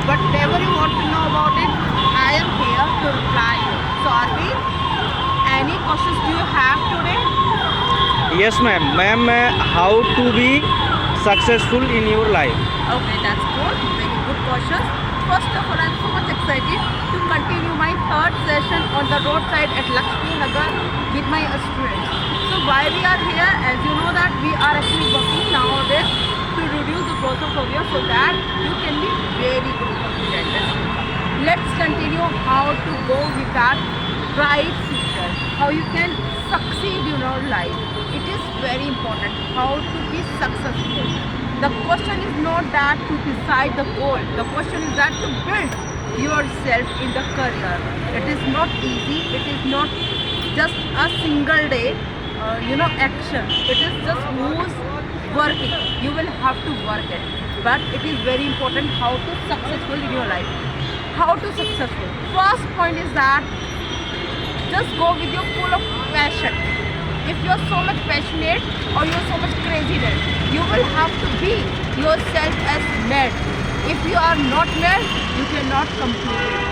Whatever you want to know about it, I am here to reply you. So Arvind, any questions do you have today? Yes, ma'am. Ma'am, how to be successful in your life? Okay, that's good. Very good questions. First of all, I'm so much excited to continue my third session on the roadside at Lakshmi Nagar with my students. So why we are here, as you know that we are actually working nowadays to reduce the claustrophobia so that you can be very good confident. Let's continue how to go with that bright future, how you can succeed in your life. It is very important how to be successful. The question is not that to decide the goal. The question is that to build yourself in the career. It is not easy. It is not just a single day, action. It is just who's working. You will have to work it. But it is very important how to successful in your life. How to successful. First point is that just go with your full of passion. If you are so much passionate or you are so much crazy, then you will have to be yourself as mad. If you are not mad, you cannot complete it.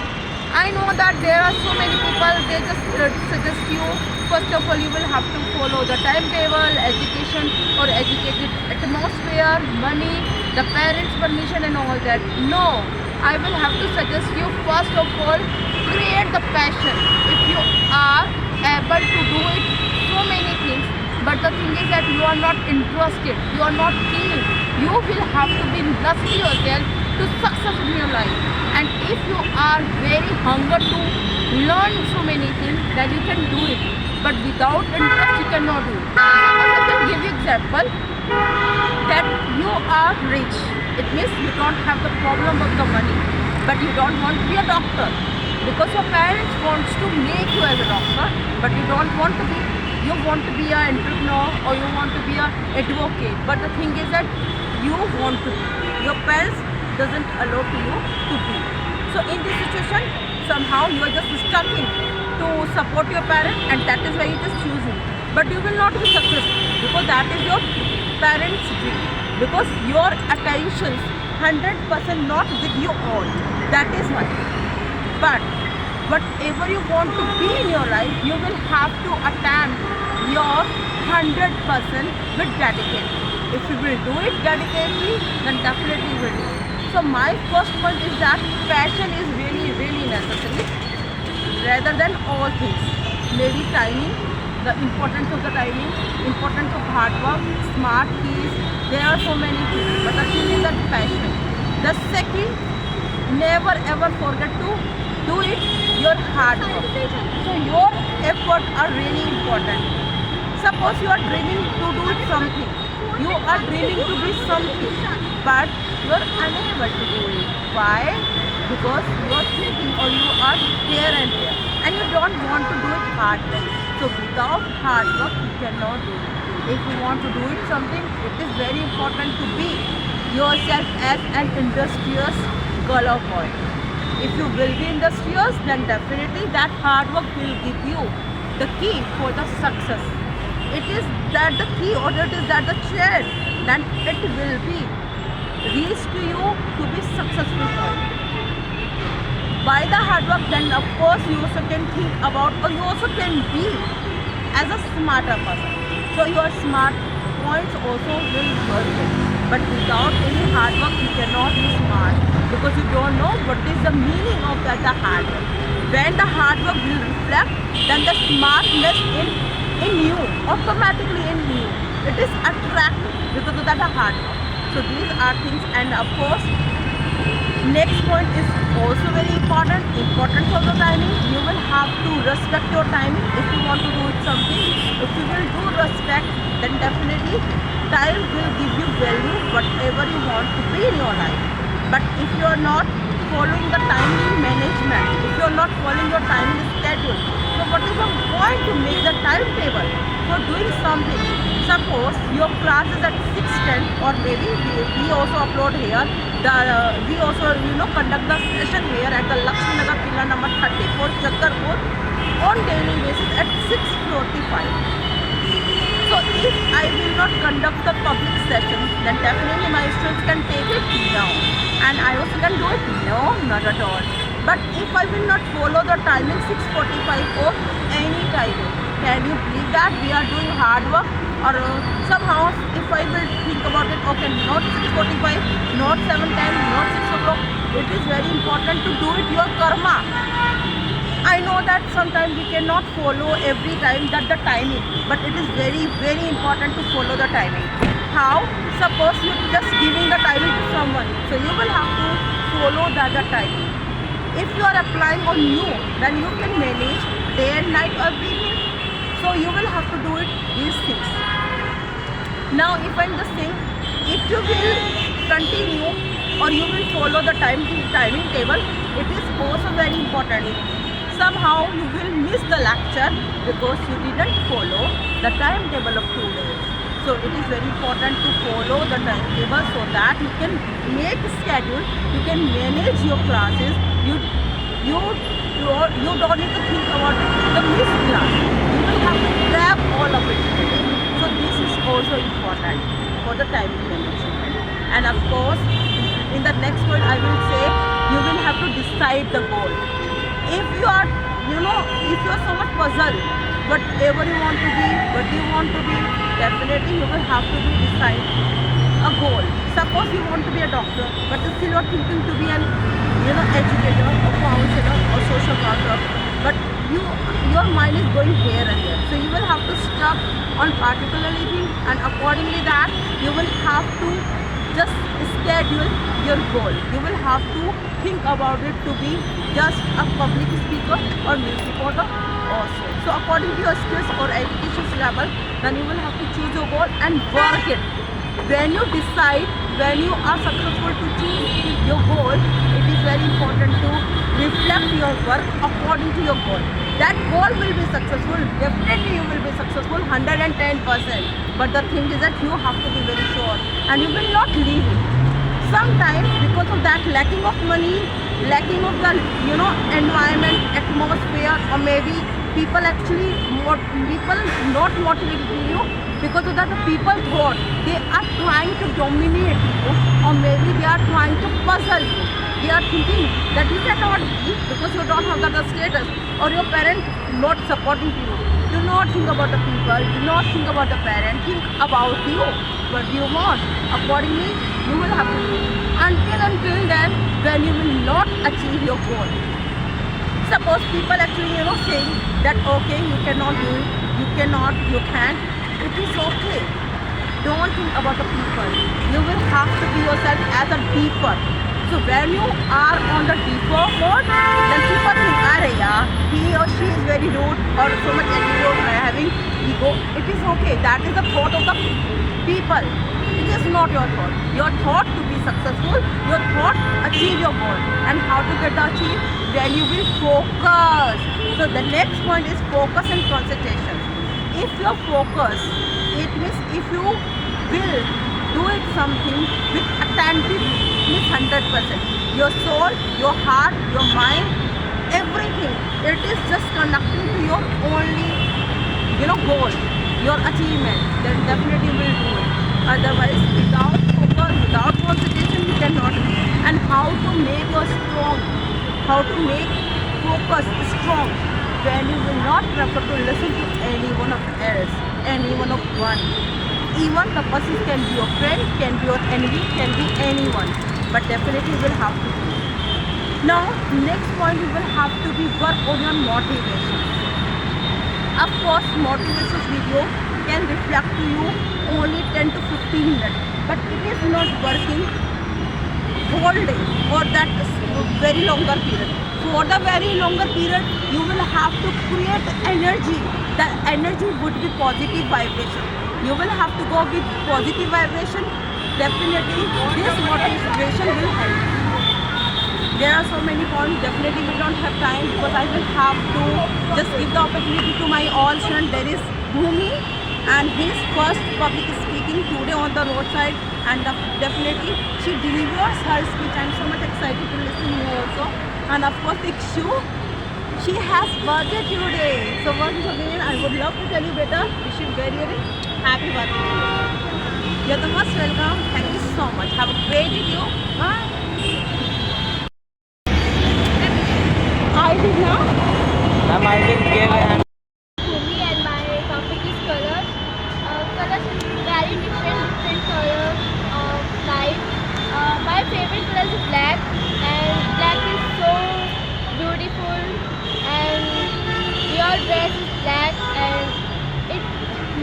I know that there are so many people, they just suggest you, first of all, you will have to follow the timetable, education or educated atmosphere, money, the parents' permission and all that. No, I will have to suggest you, first of all, create the passion. If you are able to do it, so many things, but the thing is that you are not interested, you are not keen, you will have to be lusty yourself to success in your life. And if you are very hunger to learn so many things, then you can do it, but without interest you cannot do it. Suppose I can give you example that you are rich, it means you don't have the problem of the money, but you don't want to be a doctor because your parents wants to make you as a doctor, but you don't want to be, you want to be an entrepreneur or you want to be an advocate. But the thing is that you want to be, your parents doesn't allow to you to be. So in this situation, somehow you are just stuck in to support your parents, and that is why you just choosing. But you will not be successful because that is your parents' dream. Because your attention 100% not with you all. That is why. But whatever you want to be in your life, you will have to attempt your 100% with dedication. If you will do it dedicatedly, then definitely you will do it. So my first point is that passion is really, really necessary rather than all things. Maybe timing, the importance of the timing, importance of hard work, smart keys, there are so many things. But the thing is that passion. The second, never ever forget to do it your hard work. So your efforts are really important. Suppose you are dreaming to do something, you are dreaming to be something, but you are unable to do it. Why? Because you are thinking or you are here and there, and you don't want to do it hard work. So without hard work you cannot do it. If you want to do it something, it is very important to be yourself as an industrious girl or boy. If you will be industrious, then definitely that hard work will give you the key for the success. It is that the key or it is that the chair, then it will be reached to you to be successful for you. By the hard work, then of course you also can think about, or you also can be as a smarter person. So your smart points also will work it. But without any hard work, you cannot be smart because you don't know what is the meaning of the hard work. When the hard work will reflect, then the smartness in you, automatically in you, it is attractive because of that hard work. So these are things, and of course, next point is also very important, importance of the timing. You will have to respect your timing if you want to do it something. If you will do respect, then definitely time will give you value whatever you want to be in your life. But if you are not following the timing management, if you are not following your timing schedule, so what is the point to make the timetable for doing something? Suppose your class is at 6:10, or maybe we also upload here, we also conduct the session here at the Lakshmi Nagar pillar number 34 Chakarpur on daily basis at 6:45. So So if I will not conduct the public session, then definitely my students can take it? No. And I also can do it? No, not at all. But if I will not follow the timing 6:45 or any timing, can you believe that we are doing hard work? Or somehow if I will think about it, okay, not 6:45, not 7:10, not 6 o'clock, it is very important to do it your karma. I know that sometimes we cannot follow every time that the timing, but it is very, very important to follow the timing. How? Suppose you just giving the timing to someone, so you will have to follow the timing. If you are applying on you, then you can manage day and night everything. So you will have to do it these things. Now if I'm just saying, if you will continue or you will follow the timing table, it is also very important. Somehow you will miss the lecture because you didn't follow the timetable of 2 days. So it is very important to follow the timetable so that you can make a schedule, you can manage your classes, you don't need to think about the missed class. You will have to grab all of it. So this is also important for the time management. And of course, in the next point I will say, you will have to decide the goal. If you are, if you are so much puzzled, whatever you want to be, what you want to be, definitely you will have to decide a goal. Suppose you want to be a doctor, but still you are thinking to be an, educator or counselor or social worker, but your mind is going here and there. So you will have to stuck on particularly thing, and accordingly that you will have to just schedule your goal. You will have to think about it to be just a public speaker or news reporter also. So according to your skills or education level, then you will have to choose your goal and work it. When you decide, when you are successful to choose your goal, it is very important to reflect your work according to your goal. That goal will be successful, definitely you will be successful 110%. But the thing is that you have to be very sure and you will not leave it. Sometimes because of that lacking of money, lacking of the environment, atmosphere, or maybe people not motivating you, because of that the people thought they are trying to dominate you, or maybe they are trying to puzzle you. They are thinking that you cannot be because you don't have the status, or your parents not supporting you. Do not think about the people, do not think about the parent, think about you, what you want. Accordingly, you will have to do. Until then, when you will not achieve your goal. Suppose people actually, saying that okay, you cannot do it, you cannot, you can't. It is okay. Don't think about the people. You will have to be yourself as a deeper. So when you are on the deeper mode, then people think, he or she is very rude or so much attitude, having ego. It is okay. That is the thought of the people. It is not your thought. Your thought to be successful, your thought achieve your goal. And how to get the achieve? When you will focus. So the next point is focus and concentration. If your focus, it means if you will do it something with attentiveness 100%. Your soul, your heart, your mind, everything. It is just connecting to your only, goal, your achievement. Then definitely you will do it. Otherwise, without focus, without concentration, you cannot. And how to make your strong, how to make focus strong, when you will not prefer to listen to anyone else, anyone of one. Even the person can be your friend, can be your enemy, can be anyone. But definitely you will have to do. Now, next point, you will have to be work on your motivation. Of course, motivation video can reflect to you only 10 to 15 minutes. But it is not working whole day or that very longer period. For the very longer period, you will have to create energy. The energy would be positive vibration. You will have to go with positive vibration. Definitely, this motivation will help. There are so many points. Definitely, we don't have time because I will have to just give the opportunity to my all students. There is Bhumi, and his first public speaking today on the roadside, and definitely she delivers her speech. I'm so much excited to listen to her also. And of course, Ikshu, she has birthday today. So once again, I would love to tell you better. Wish you very, very happy birthday to you. You're the most welcome. Thank you so much. Have a great day. Bye. I did now. Ma'am, I will give and Bhumi and my topic is colors. Colors is very different colors of life. My favorite color is black, and black is so beautiful. And your dress is black, and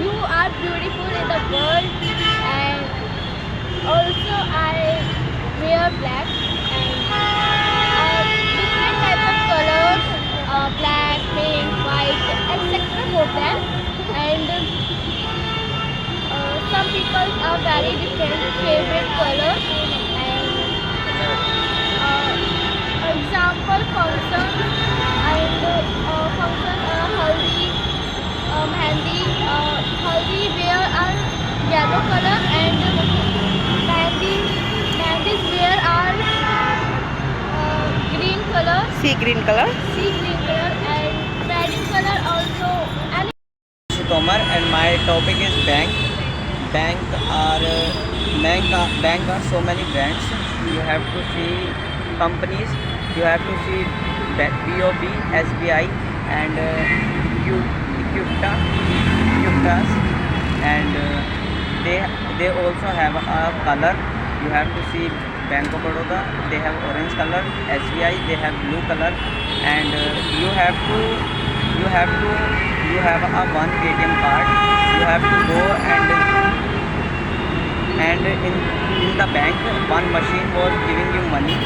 you are beautiful in the world. And also I wear black and different types of colors, black, pink, white, etc. for them. And some people are very different favorite colors. And example function and function haldi, mehndi, haldi wear are yellow color, and mehendis wear are green color, Sea green color. sea green color, and wedding color also. And Tomar, and my topic is bank. Bank are so many brands. You have to see companies. You have to see BOB, SBI, and Equitas, and they also have a color. You have to see Bank of Baroda. They have orange color. SBI, they have blue color, and you have a one ATM card. You have to go and in the bank one machine was giving you money.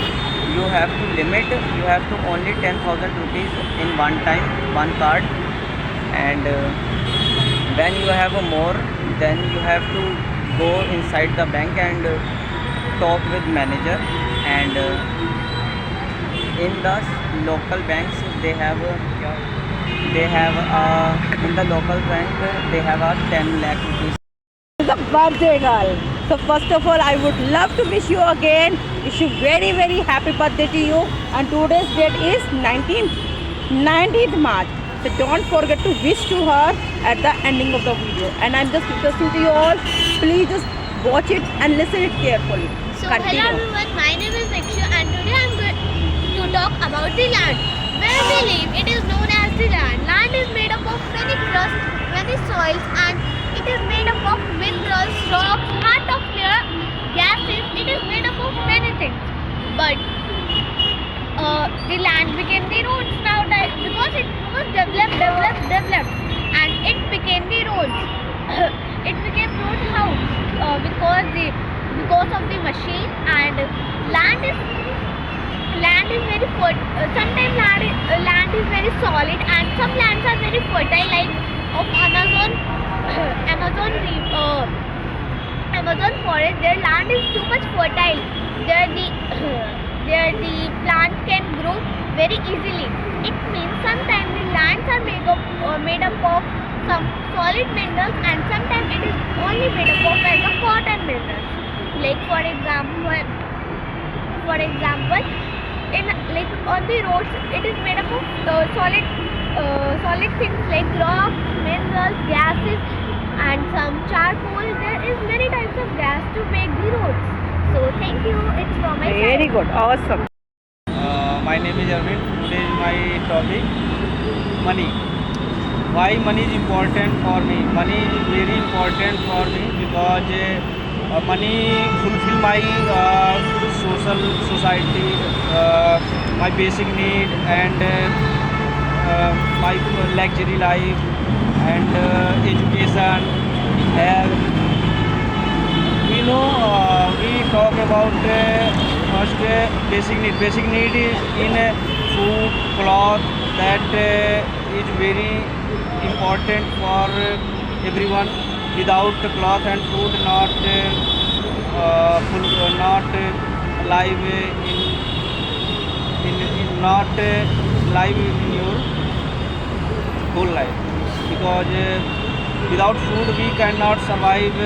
You have to limit. You have to only 10,000 rupees in one time, one card, and when you have a more, then you have to go inside the bank and talk with manager. And in the local banks they have in the local bank they have a 10 lakh rupees. The birthday girl. So first of all, I would love to wish you again. Wish you very very happy birthday to you. And today's date is 19th March. So don't forget to wish to her at the ending of the video. And I'm just requesting to you all, please just watch it and listen it carefully. so Continue. hello everyone, my name is Diksha, and today I'm going to talk about the land. Where we live, it is known as the land. Land is made up of many crusts, many soils, and it is made up of minerals, rocks, heart of clear gases. It is made up of many things. But the land became the roads nowadays because it was developed, and it became the roads. It became road how? Because of the machine. And land is very sometimes land is very solid, and some lands are very fertile, like of Amazon forest. Their land is too much fertile. There the plants can grow very easily. It means sometimes the lands are made up of some solid minerals, and sometimes it is only made up of like a cotton minerals. Like for example, in like on the roads, it is made up of solid things like rocks, minerals, gases, and some charcoal. There is many types of gas to make the roads. So thank you. It's from my Very side. good. Awesome. My name is Arvind. Today is my topic money. Why money is important for me? Money is very important for me because money fulfill my society, my basic need, and my luxury life, and education, health. We talk about first basic need. Basic need is in food, cloth. That is very important for everyone. Without cloth and food, not live not live in your whole life, because without food we cannot survive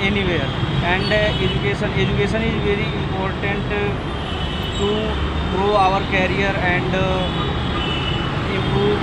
anywhere. And education is very important to grow our career and improve